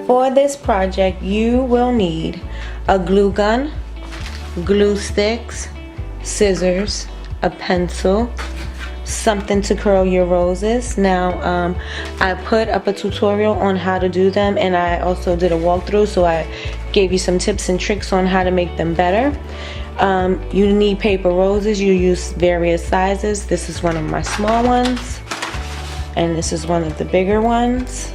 For this project, you will need a glue gun, glue sticks, scissors, a pencil, something to curl your roses. Now, I put up a tutorial on how to do them, and I also did a walkthrough, so I gave you some tips and tricks on how to make them better. You need paper roses. You use various sizes. This is one of my small ones, and this is one of the bigger ones.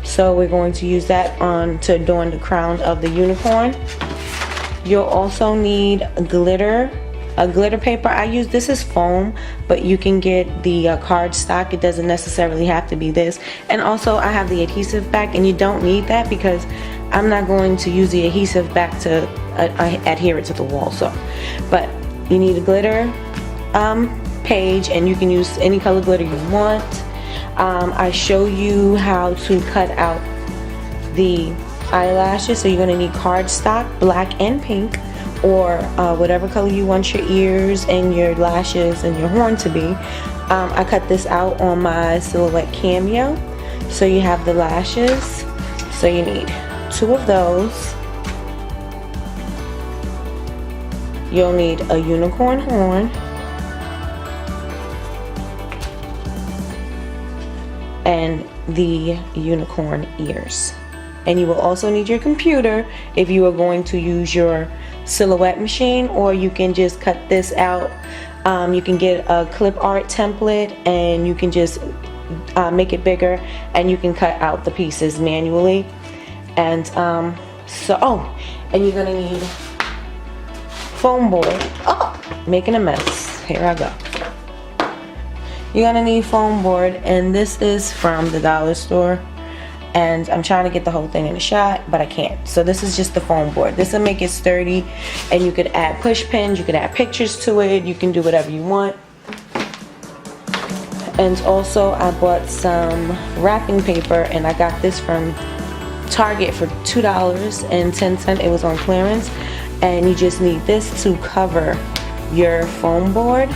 So we're going to use that to adorn the crown of the unicorn. You'll also need glitter, a glitter paper. This is foam, but you can get the cardstock. It doesn't necessarily have to be this. And also I have the adhesive back, and you don't need that because I'm not going to use the adhesive back to adhere it to the wall. But you need a glitter page, and you can use any color glitter you want. I show you how to cut out the eyelashes. So you're going to need cardstock, black and pink, or whatever color you want your ears and your lashes and your horn to be. I cut this out on my Silhouette Cameo. So you have the lashes. So you need 2 of those. You'll need a unicorn horn, and the unicorn ears. And you will also need your computer if you are going to use your Silhouette machine, or you can just cut this out. You can get a clip art template, and you can just make it bigger, and you can cut out the pieces manually. And and you're gonna need foam board. Making a mess. Here I go. You're gonna need foam board, and this is from the dollar store, and I'm trying to get the whole thing in a shot, but I can't. So this is just the foam board. This will make it sturdy, and you could add push pins, you could add pictures to it, you can do whatever you want. And also I bought some wrapping paper, and I got this from Target for $2.10. It was on clearance, and you just need this to cover your foam board.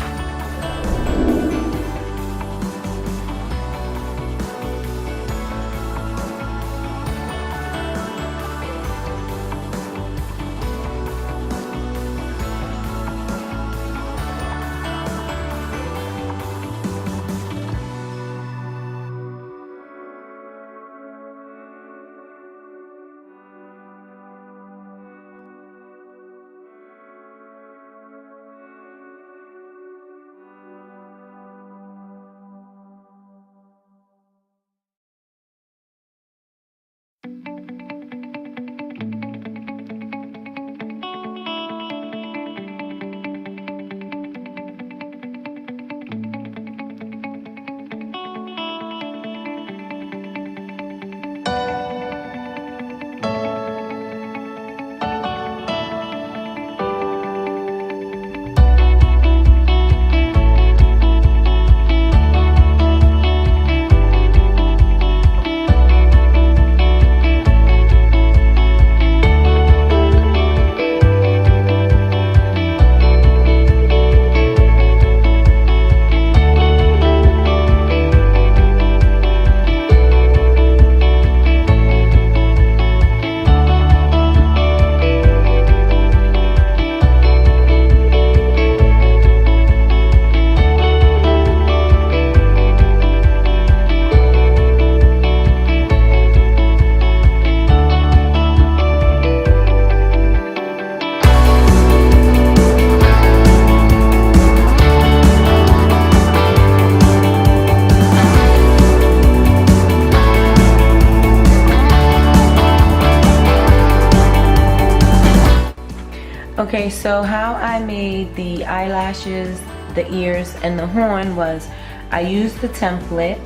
Okay, so how I made the eyelashes, the ears, and the horn was I used the template,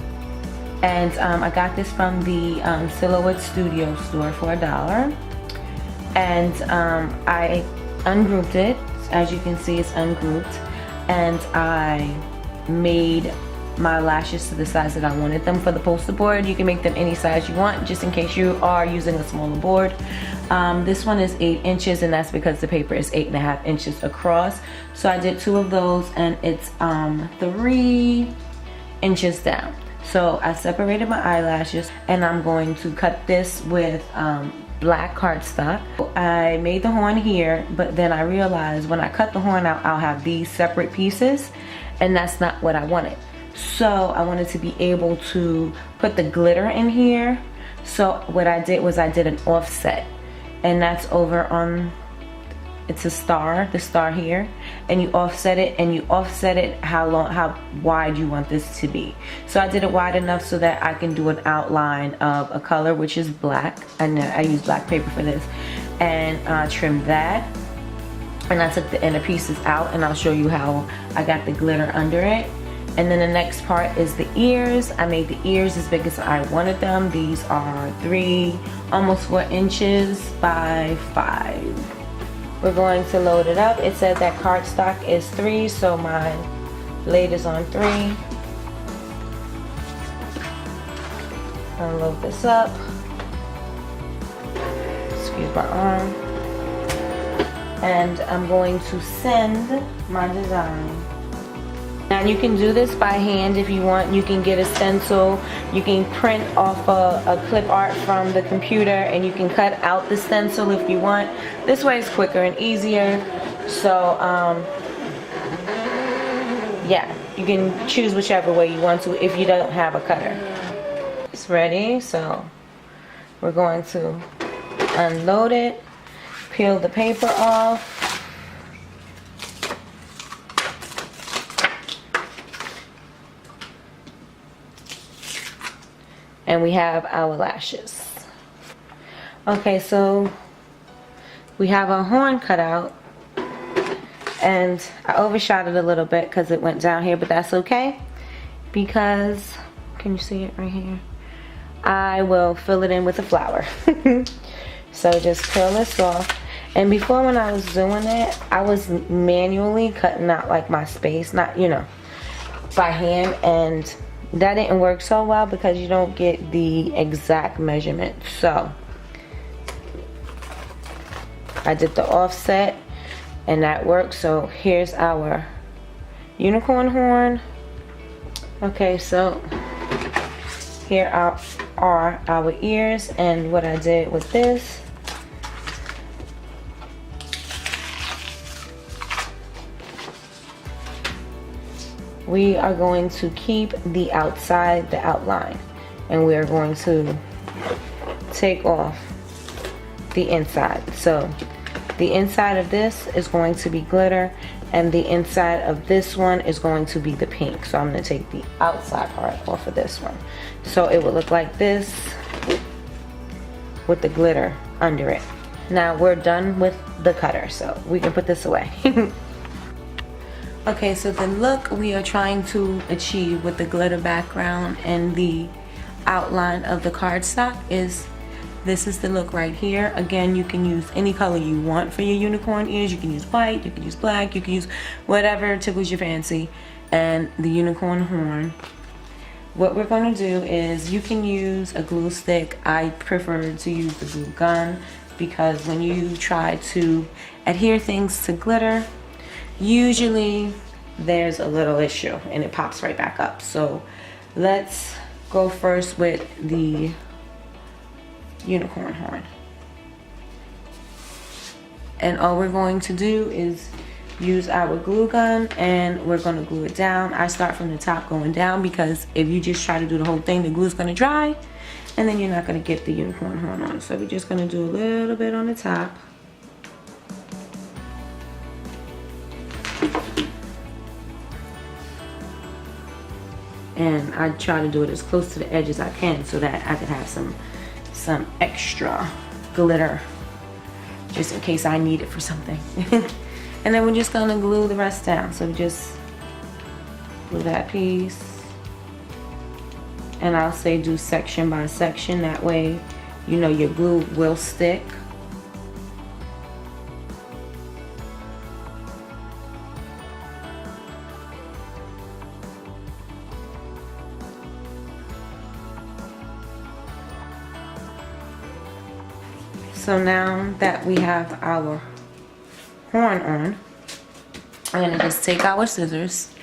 and I got this from the Silhouette Studio store for $1. And I ungrouped it. As you can see, it's ungrouped, and I made my lashes to the size that I wanted them. For the poster board, you can make them any size you want, just in case you are using a smaller board. This one is 8 inches, and that's because the paper is 8.5 inches across. So I did 2 of those, and it's 3 inches down. So I separated my eyelashes, and I'm going to cut this with black cardstock. I made the horn here, but then I realized when I cut the horn out, I'll have these separate pieces, and that's not what I wanted. So I wanted to be able to put the glitter in here. So what I did was I did an offset, and that's over on, it's a star, the star here, and you offset it how wide you want this to be. So I did it wide enough so that I can do an outline of a color, which is black, and I use black paper for this, and trim that. And I took the inner pieces out, and I'll show you how I got the glitter under it. And then the next part is the ears. I made the ears as big as I wanted them. These are almost 4 inches by 5. We're going to load it up. It says that cardstock is 3, so my blade is on 3. I'll load this up. Excuse my arm. And I'm going to send my design. Now you can do this by hand if you want. You can get a stencil. You can print off a clip art from the computer, and you can cut out the stencil if you want. This way is quicker and easier. So yeah, you can choose whichever way you want to if you don't have a cutter. It's ready, so we're going to unload it, peel the paper off. And we have our lashes. Okay, so we have our horn cut out, and I overshot it a little bit because it went down here, but that's okay, because, can you see it right here? I will fill it in with a flower. So just peel this off. And before, when I was doing it, I was manually cutting out like my space, not, you know, by hand, and that didn't work so well because you don't get the exact measurement. So I did the offset, and that worked. So here's our unicorn horn. Okay, so here are our ears, and what I did with this, we are going to keep the outside, the outline, and we are going to take off the inside. So the inside of this is going to be glitter, and the inside of this one is going to be the pink. So I'm going to take the outside part off of this one. So it would look like this with the glitter under it. Now we're done with the cutter, so we can put this away. Okay, so the look we are trying to achieve with the glitter background and the outline of the cardstock is, this is the look right here. Again, you can use any color you want for your unicorn ears. You can use white, you can use black, you can use whatever tickles your fancy. And the unicorn horn. What we're going to do is, you can use a glue stick. I prefer to use the glue gun because when you try to adhere things to glitter, usually there's a little issue and it pops right back up. So let's go first with the unicorn horn. And all we're going to do is use our glue gun, and we're going to glue it down. I start from the top going down because if you just try to do the whole thing, the glue is going to dry and then you're not going to get the unicorn horn on. So we're just going to do a little bit on the top. And I try to do it as close to the edge as I can so that I could have some extra glitter just in case I need it for something. And then we're just gonna glue the rest down. So we just glue that piece, and I'll say do section by section, that way you know your glue will stick. So now that we have our horn on, I'm gonna just take our scissors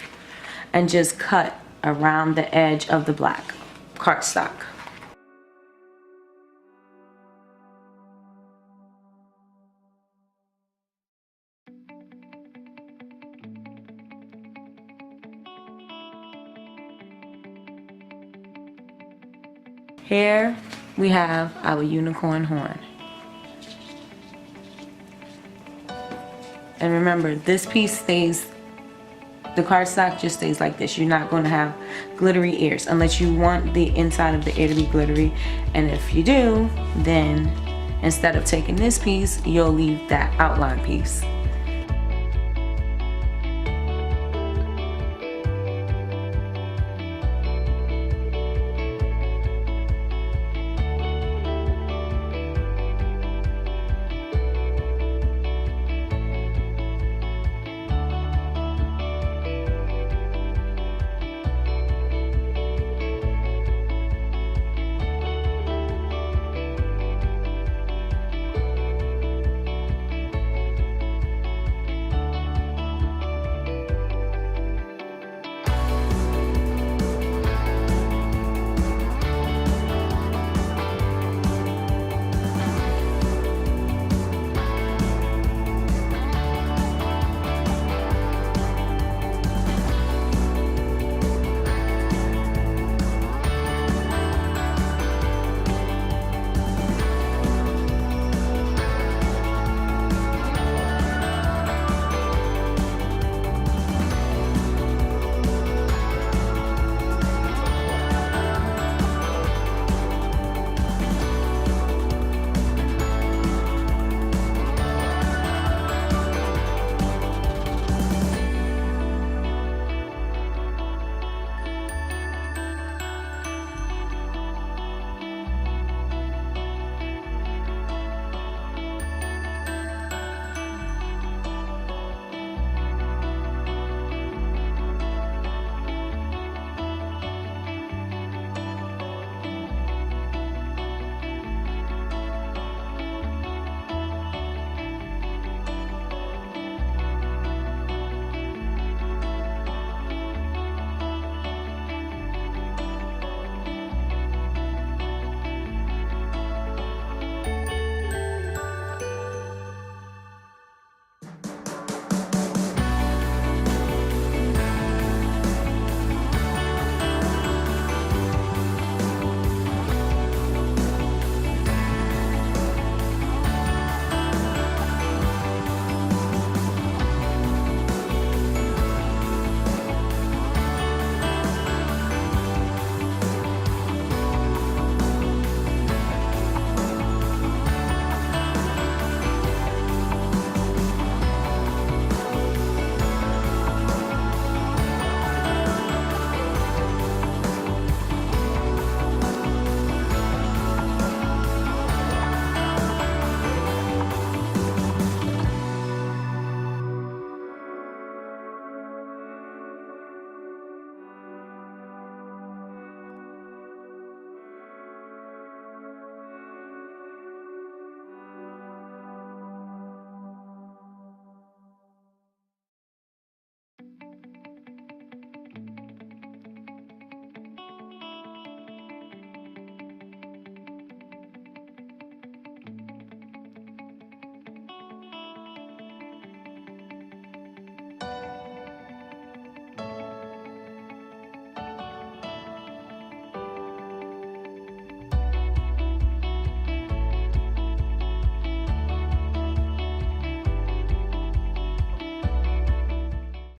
and just cut around the edge of the black cardstock. Here we have our unicorn horn. And remember, this piece stays, the cardstock just stays like this. You're not going to have glittery ears unless you want the inside of the ear to be glittery. And if you do, then instead of taking this piece, you'll leave that outline piece.